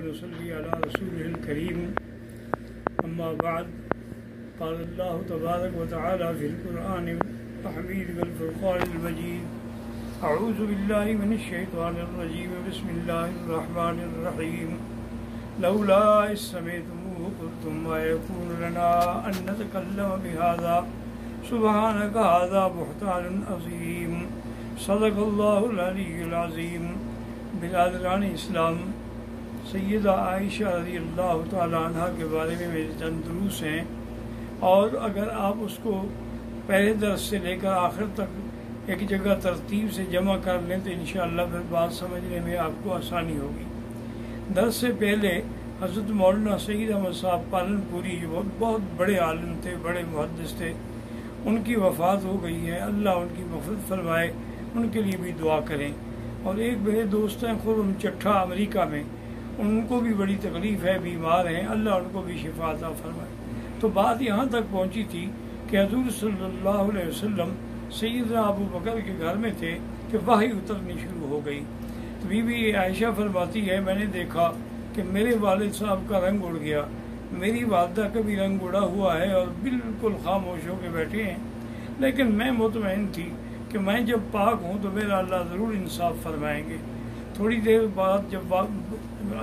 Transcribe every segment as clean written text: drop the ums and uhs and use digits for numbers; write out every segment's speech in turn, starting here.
ونصلي على رسوله الكريم أما بعد قال الله تبارك وتعالى في القرآن الحميد والفرقان المجيد أعوذ بالله من الشيطان الرجيم بسم الله الرحمن الرحيم لولا إذ سمعتموه قلتم ما يكون لنا أن نتكلم بهذا سبحانك هذا بهتان عظيم صدق الله العلي العظيم. برادران اسلام، سیدہ عائشہ رضی اللہ تعالیٰ عنہ کے بارے میں میرے چند دروس ہیں، اور اگر آپ اس کو پہلے درس سے لے کر آخر تک ایک جگہ ترتیب سے جمع کر لیں تو انشاءاللہ پھر بات سمجھنے میں آپ کو آسانی ہوگی. درس سے پہلے حضرت مولانا سید احمد صاحب پالن پوری جو بہت بڑے عالم تھے، بڑے محدث تھے، ان کی وفات ہو گئی ہے. اللہ ان کی مغفرت فرمائے، ان کے لیے بھی دعا کریں. اور ایک میرے دوست ہیں خرم چٹھا امریکہ میں، ان کو بھی بڑی تکلیف ہے، بیمار ہیں، اللہ ان کو بھی شفا عطا فرمائے. تو بات یہاں تک پہنچی تھی کہ حضور صلی اللہ علیہ وسلم سیدنا ابو بکر کے گھر میں تھے کہ وحی اترنی شروع ہو گئی. تو بی بی عائشہ فرماتی ہے میں نے دیکھا کہ میرے والد صاحب کا رنگ اڑ گیا، میری والدہ کا بھی رنگ اڑا ہوا ہے اور بالکل خاموش ہو کے بیٹھے ہیں، لیکن میں مطمئن تھی کہ میں جب پاک ہوں تو میرا اللہ ضرور انصاف فرمائیں گے. تھوڑی دیر بعد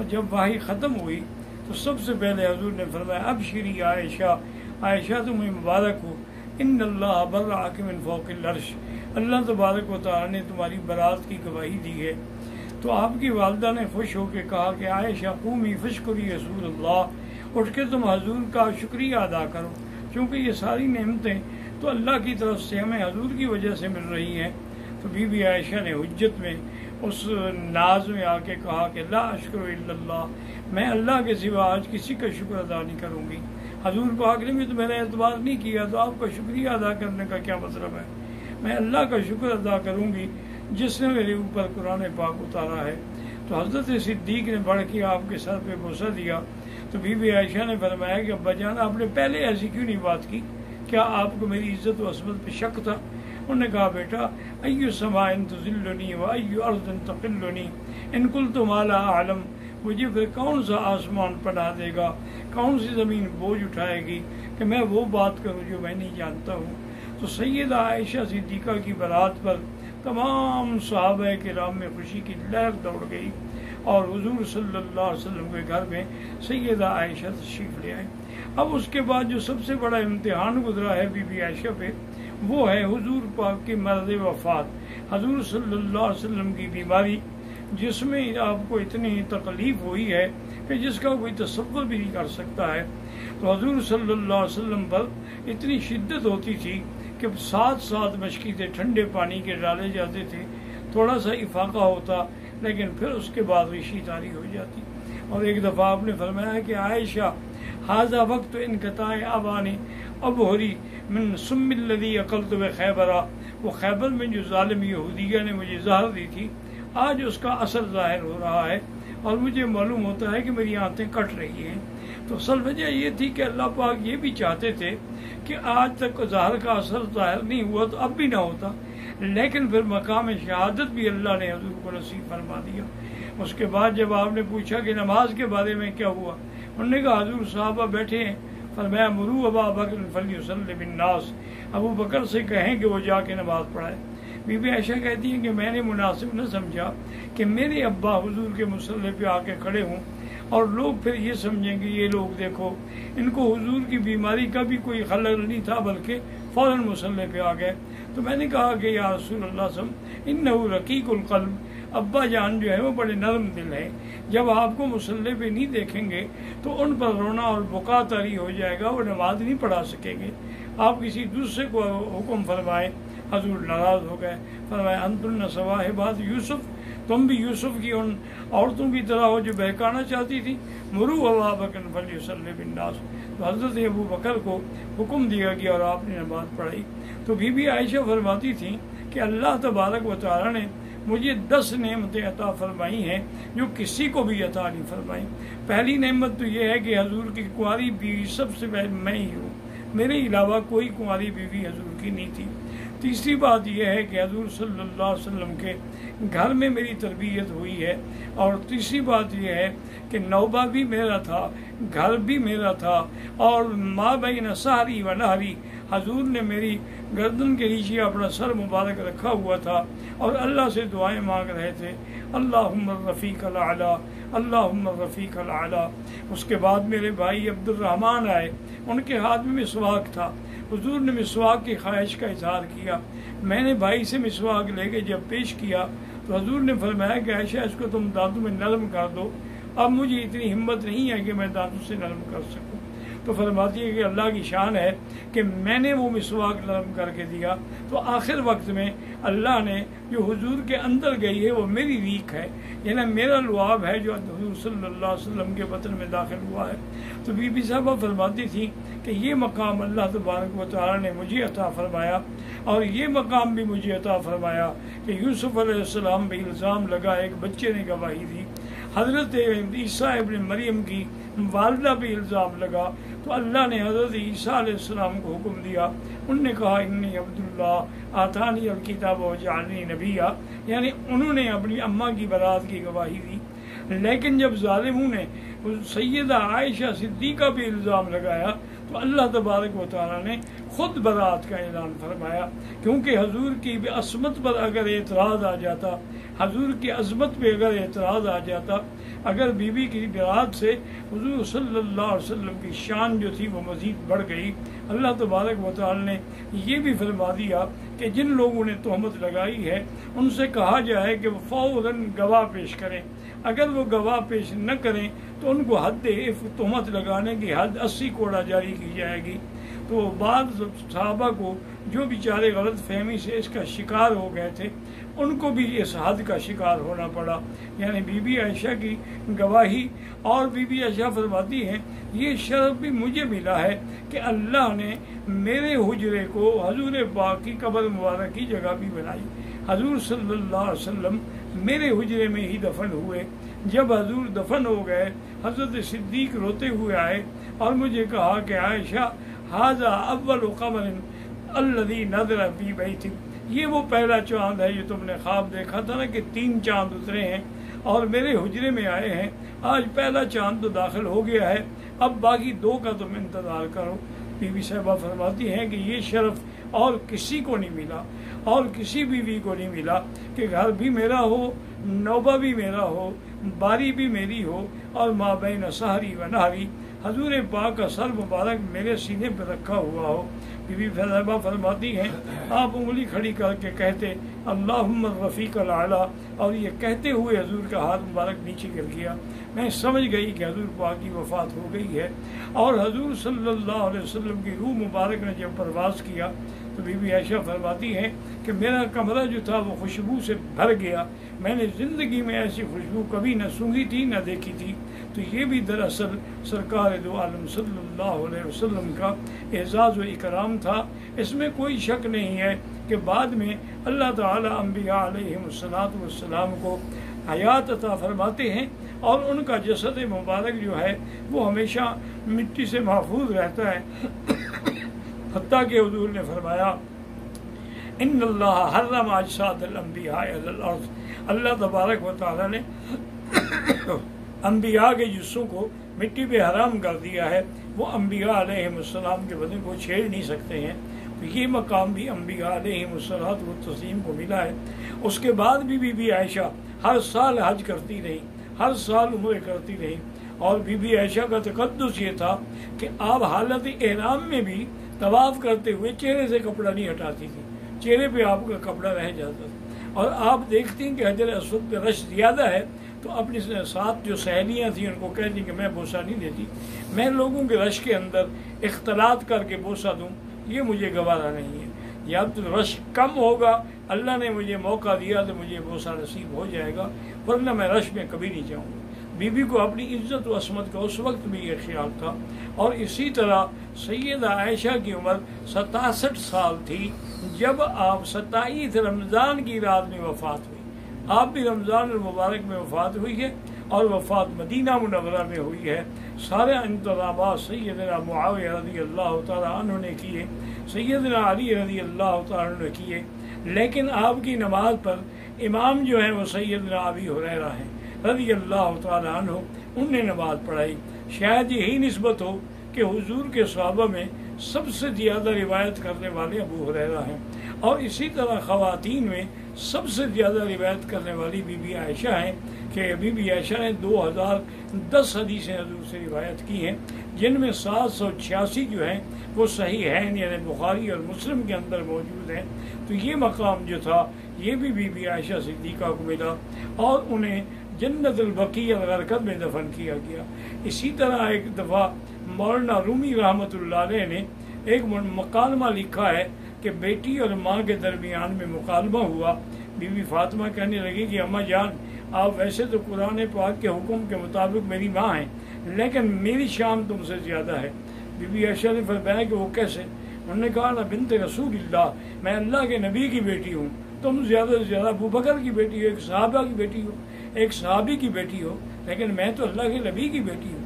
جب وحی ختم ہوئی تو سب سے پہلے حضور نے فرمایا ابشری عائشہ، عائشہ تمہیں مبارک ہو، ان اللہ برأک من فوق العرش، اللہ تبارک و تعالیٰ نے تمہاری برات کی گواہی دی ہے. تو آپ کی والدہ نے خوش ہو کے کہا کہ عائشہ قومی فشکری رسول اللہ، اٹھ کے تم حضور کا شکریہ ادا کرو، کیونکہ یہ ساری نعمتیں تو اللہ کی طرف سے ہمیں حضور کی وجہ سے مل رہی ہیں. تو بی بی عائشہ نے حجت میں اس ناز میں آ کے کہا کہ لا اشکر الا اللہ، میں اللہ کے سوا آج کسی کا شکر ادا نہیں کروں گی. حضور پاک نے بھی تو میرا اعتبار نہیں کیا، تو آپ کا شکریہ ادا کرنے کا کیا مطلب ہے؟ میں اللہ کا شکر ادا کروں گی جس نے میرے اوپر قرآن پاک اتارا ہے. تو حضرت صدیق نے بڑھ کے آپ کے سر پہ بوسہ دیا. تو بی بی عائشہ نے فرمایا کہ ابا جان آپ نے پہلے ایسی کیوں نہیں بات کی؟ کیا آپ کو میری عزت و عصمت پہ شک تھا؟ انہوں نے کہا بیٹا ایو سماء تذلنی و ایو ارض تقلنی ان قلت ما لا اعلم، مجھے پھر کون سا آسمان پناہ دے گا، کون سی زمین بوجھ اٹھائے گی کہ میں وہ بات کروں جو میں نہیں جانتا ہوں. تو سیدہ عائشہ صدیقہ کی برات پر تمام صحابہ کرام میں خوشی کی لہر دوڑ گئی، اور حضور صلی اللہ علیہ وسلم کے گھر میں سیدہ عائشہ تشریف لے آئے. اب اس کے بعد جو سب سے بڑا امتحان گزرا ہے بی بی عائشہ پہ، وہ ہے حضور پاک کی مرض وفات، حضور صلی اللہ علیہ وسلم کی بیماری، جس میں آپ کو اتنی تکلیف ہوئی ہے کہ جس کا کوئی تصور بھی نہیں کر سکتا ہے. تو حضور صلی اللہ علیہ وسلم پر اتنی شدت ہوتی تھی کہ 7 مشکیتے ٹھنڈے پانی کے ڈالے جاتے تھے، تھوڑا سا افاقہ ہوتا لیکن پھر اس کے بعد ریشی طاری ہو جاتی. اور ایک دفعہ آپ نے فرمایا کہ عائشہ حاذا وقت انقطاع ابانی ابہری من سم الذی اقلت بخیبرا، وہ خیبر میں جو ظالم یہودیہ نے مجھے زہر دی تھی آج اس کا اثر ظاہر ہو رہا ہے، اور مجھے معلوم ہوتا ہے کہ میری آنتیں کٹ رہی ہیں. تو اصل وجہ یہ تھی کہ اللہ پاک یہ بھی چاہتے تھے کہ آج تک زہر کا اثر ظاہر نہیں ہوا تو اب بھی نہ ہوتا، لیکن پھر مقام شہادت بھی اللہ نے حضور کو نصیب فرما دیا. اس کے بعد جب آپ نے پوچھا کہ نماز کے بارے میں کیا ہوا، انہوں نے کہا حضور صحابہ بیٹھے ہیں، فرمایا مروا ابا بکر فلیصلی بالناس، ابو بکر سے کہیں کہ وہ جا کے نماز پڑھائے. بی بی عائشہ کہتی ہیں کہ میں نے مناسب نہ سمجھا کہ میرے ابا حضور کے مصلی پہ آ کے کھڑے ہوں اور لوگ پھر یہ سمجھیں کہ یہ لوگ دیکھو ان کو حضور کی بیماری کا بھی کوئی خلل نہیں تھا، بلکہ فوراً مصلی پہ آ گئے. تو میں نے کہا کہ یا رسول اللہ صلی اللہ علیہ وسلم انہ رقیق القلب، ابا جان جو ہے وہ بڑے نرم دل ہیں، جب آپ کو مصلی پہ نہیں دیکھیں گے تو ان پر رونا اور بکا طاری ہو جائے گا، وہ نماز نہیں پڑھا سکیں گے، آپ کسی دوسرے کو حکم فرمائیں. حضور ناراض ہو گئے، فرمایا انتن صواحبات یوسف، تم بھی یوسف کی ان عورتوں کی طرح ہو جو بہکانا چاہتی تھی. مروا ابا بکر فلیصلی بالناس، تو حضرت ابو بکر کو حکم دیا گیا اور آپ نے نماز پڑھائی. تو بی بی عائشہ فرماتی تھیں کہ اللہ تبارک و تعالیٰ نے مجھے 10 نعمتیں عطا فرمائی ہیں جو کسی کو بھی عطا نہیں فرمائی. پہلی نعمت تو یہ ہے کہ حضور کی کنواری بیوی سب سے پہلے میں ہی ہوں، میرے علاوہ کوئی کنواری بیوی حضور کی نہیں تھی. تیسری بات یہ ہے کہ حضور صلی اللہ علیہ وسلم کے گھر میں میری تربیت ہوئی ہے، اور تیسری بات یہ ہے کہ نوبہ بھی میرا تھا، گھر بھی میرا تھا، اور ما بین سحری و نہری، حضور نے میری گردن کے نیچے اپنا سر مبارک رکھا ہوا تھا اور اللہ سے دعائیں مانگ رہے تھے، اللہم الرفیق الاعلیٰ، اللہم الرفیق الاعلیٰ۔ اس کے بعد میرے بھائی عبد الرحمن آئے، ان کے ہاتھ میں مسواک تھا، حضور نے مسواک کی خواہش کا اظہار کیا، میں نے بھائی سے مسواک لے کے جب پیش کیا تو حضور نے فرمایا کہ عائشہ اس کو تم دانتوں میں نرم کر دو، اب مجھے اتنی ہمت نہیں ہے کہ میں دانتوں سے نرم کر سکوں۔ تو فرماتی ہے کہ اللہ کی شان ہے کہ میں نے وہ مسواک نرم کر کے دیا، تو آخر وقت میں اللہ نے جو حضور کے اندر گئی ہے وہ میری ریق ہے، یعنی میرا لعاب ہے جو حضور صلی اللہ علیہ وسلم کے بطن میں داخل ہوا ہے۔ تو بی بی صاحبہ فرماتی تھی کہ یہ مقام اللہ تبارک و تعالیٰ نے مجھے عطا فرمایا، اور یہ مقام بھی مجھے عطا فرمایا کہ یوسف علیہ السلام پہ الزام لگا، ایک بچے نے گواہی دی، حضرت عیسیٰ ابن مریم کی والدہ پہ الزام لگا تو اللہ نے حضرت عیسیٰ علیہ السلام کو حکم دیا، انہوں نے کہا انی عبداللہ آتانی الکتاب وجعلنی نبیہ، یعنی انہوں نے اپنی اماں کی برات کی گواہی دی۔ لیکن جب ظالموں نے سیدہ عائشہ صدیقہ پہ الزام لگایا تو اللہ تبارک و تعالیٰ نے خود برات کا اعلان فرمایا، کیونکہ حضور کی عصمت پر اگر اعتراض آ جاتا، حضور کی عظمت پہ اگر اعتراض آ جاتا، اگر بی بی کی برات سے حضور صلی اللہ علیہ وسلم کی شان جو تھی وہ مزید بڑھ گئی۔ اللہ تبارک و تعالیٰ نے یہ بھی فرما دیا کہ جن لوگوں نے تہمت لگائی ہے ان سے کہا جائے کہ وہ فوراً گواہ پیش کریں، اگر وہ گواہ پیش نہ کریں تو ان کو حد تہمت لگانے کی حد 80 کوڑا جاری کی جائے گی۔ تو بعض صحابہ کو جو بیچارے غلط فہمی سے اس کا شکار ہو گئے تھے ان کو بھی اس حد کا شکار ہونا پڑا، یعنی بی بی عائشہ کی گواہی۔ اور بی بی عائشہ فرماتی ہیں یہ شرف بھی مجھے ملا ہے کہ اللہ نے میرے حجرے کو حضور پاک کی قبر مبارک کی جگہ بھی بنائی۔ حضور صلی اللہ علیہ وسلم میرے حجرے میں ہی دفن ہوئے۔ جب حضور دفن ہو گئے حضرت صدیق روتے ہوئے آئے اور مجھے کہا کہ عائشہ ھذا اول قمر الذی نظر فی بیتک، یہ وہ پہلا چاند ہے جو تم نے خواب دیکھا تھا نا کہ 3 چاند اترے ہیں اور میرے حجرے میں آئے ہیں، آج پہلا چاند تو داخل ہو گیا ہے، اب باقی 2 کا تم انتظار کرو۔ بی بی صاحبہ فرماتی ہیں کہ یہ شرف اور کسی کو نہیں ملا، اور کسی بیوی کو نہیں ملا کہ گھر بھی میرا ہو، نوبہ بھی میرا ہو، باری بھی میری ہو، اور ما بین سحری و نہری، حضور پاک کا سر مبارک میرے سینے پہ رکھا ہوا ہو۔ بی بی صاحبہ فرماتی ہیں آپ انگلی کھڑی کر کے کہتے اللہم الرفیق الاعلیٰ، اور یہ کہتے ہوئے حضور کا ہاتھ مبارک نیچے گر گیا۔ میں سمجھ گئی کہ حضور پاک کی وفات ہو گئی ہے، اور حضور صلی اللہ علیہ وسلم کی روح مبارک نے جب پرواز کیا تو بی بی عائشہ فرماتی ہیں کہ میرا کمرہ جو تھا وہ خوشبو سے بھر گیا، میں نے زندگی میں ایسی خوشبو کبھی نہ سونگھی تھی نہ دیکھی تھی۔ تو یہ بھی دراصل سرکار دو عالم صلی اللہ علیہ وسلم کا اعزاز و اکرام تھا، اس میں کوئی شک نہیں ہے کہ بعد میں اللہ تعالیٰ انبیاء علیہم السلام کو حیات عطا فرماتے ہیں اور ان کا جسد مبارک جو ہے وہ ہمیشہ مٹی سے محفوظ رہتا ہے، حتیٰ کہ حضور نے فرمایا ان اللہ حرم اجساد الانبیاء علی الارض، اللہ تبارک و تعالیٰ نے انبیاء کے جسوں کو مٹی پہ حرام کر دیا ہے، وہ انبیاء علیہم السلام کے بدن کو چھیڑ نہیں سکتے ہیں۔ تو یہ مقام بھی انبیاء علیہم السلام کو ملا ہے۔ اس کے بعد بھی بی بی عائشہ ہر سال حج کرتی رہی، ہر سال عمرے کرتی رہی، اور بی بی عائشہ کا تقدس یہ تھا کہ آپ حالت احرام میں بھی طواف کرتے ہوئے چہرے سے کپڑا نہیں ہٹاتی تھی، چہرے پہ آپ کا کپڑا رہ جاتا تھا۔ اور آپ دیکھتی ہیں کہ حجر اسود پہ رش زیادہ ہے تو اپنی ساتھ جو سہیلیاں تھیں ان کو کہتی کہ میں بوسہ نہیں دیتی، میں لوگوں کے رش کے اندر اختلاط کر کے بوسہ دوں یہ مجھے گوارا نہیں ہے، یا تو رش کم ہوگا، اللہ نے مجھے موقع دیا تو مجھے بوسہ نصیب ہو جائے گا، ورنہ میں رش میں کبھی نہیں جاؤں گا۔ بی بی کو اپنی عزت و عصمت کا اس وقت بھی یہ خیال تھا۔ اور اسی طرح سیدہ عائشہ کی عمر 67 سال تھی جب آپ 27 رمضان کی رات میں وفات ہوئی۔ آپ بھی رمضان المبارک میں وفات ہوئی ہے اور وفات مدینہ منورہ میں ہوئی ہے۔ سارے انتظامات سیدنا معاویہ رضی اللہ تعالیٰ عنہ نے کیے، سیدنا علی رضی اللہ تعالیٰ عنہ نے کیے، لیکن آپ کی نماز پر امام جو ہیں وہ سیدنا ابی ہریرہ ہیں رضی اللہ تعالیٰ عنہ، انہوں نے نماز پڑھائی۔ شاید یہی نسبت ہو کہ حضور کے صحابہ میں سب سے زیادہ روایت کرنے والے ابو ہریرہ ہیں، اور اسی طرح خواتین میں سب سے زیادہ روایت کرنے والی بی بی عائشہ ہیں کہ بی بی عائشہ نے 2010 حدیثیں حضور سے روایت کی ہیں، جن میں 786 جو ہیں وہ صحیح ہیں، یعنی بخاری اور مسلم کے اندر موجود ہیں۔ تو یہ مقام جو تھا یہ بھی بی بی عائشہ صدیقہ کو ملا، اور انہیں جنت البقیع الغرقد میں دفن کیا گیا۔ اسی طرح ایک دفعہ مولانا رومی رحمۃ اللہ علیہ نے ایک مکالمہ لکھا ہے کہ بیٹی اور ماں کے درمیان میں مکالمہ ہوا۔ بی بی فاطمہ کہنے لگی کہ اماں جان، آپ ویسے تو قرآن پاک کے حکم کے مطابق میری ماں ہیں، لیکن میری شان تم سے زیادہ ہے۔ بی بی عائشہ نے فرمایا کہ وہ کیسے؟ انہوں نے کہا نا بنت رسول اللہ، میں اللہ کے نبی کی بیٹی ہوں، تم زیادہ سے زیادہ ابو بکر کی بیٹی ہو، ایک صحابہ کی بیٹی ہو، ایک صحابی کی بیٹی ہو، لیکن میں تو اللہ کے نبی کی بیٹی ہوں۔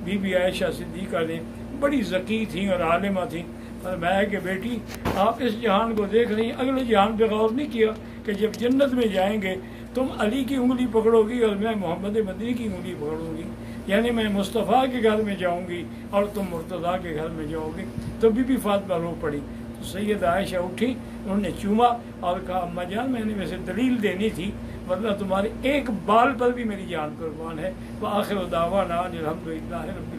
بی بی عائشہ صدیقہ نے بڑی ذکی تھیں اور عالمہ تھیں، فرمایا کہ بیٹی آپ اس جہان کو دیکھ رہی ہیں، اگلے جہان پہ غور نہیں کیا کہ جب جنت میں جائیں گے تم علی کی انگلی پکڑو گی اور میں محمد مدنی کی انگلی پکڑوں گی، یعنی میں مصطفیٰ کے گھر میں جاؤں گی اور تم مرتضیٰ کے گھر میں جاؤ گی۔ تو بی بی فاطمہ رو پڑی، تو سید عائشہ اٹھی، انہوں نے چوما اور کہا اماں جان میں نے ویسے دلیل دینی تھی، ورنہ تمہارے ایک بال پر بھی میری جان قربان ہے۔ وآخر دعوانا الحمدللہ رب العالمین۔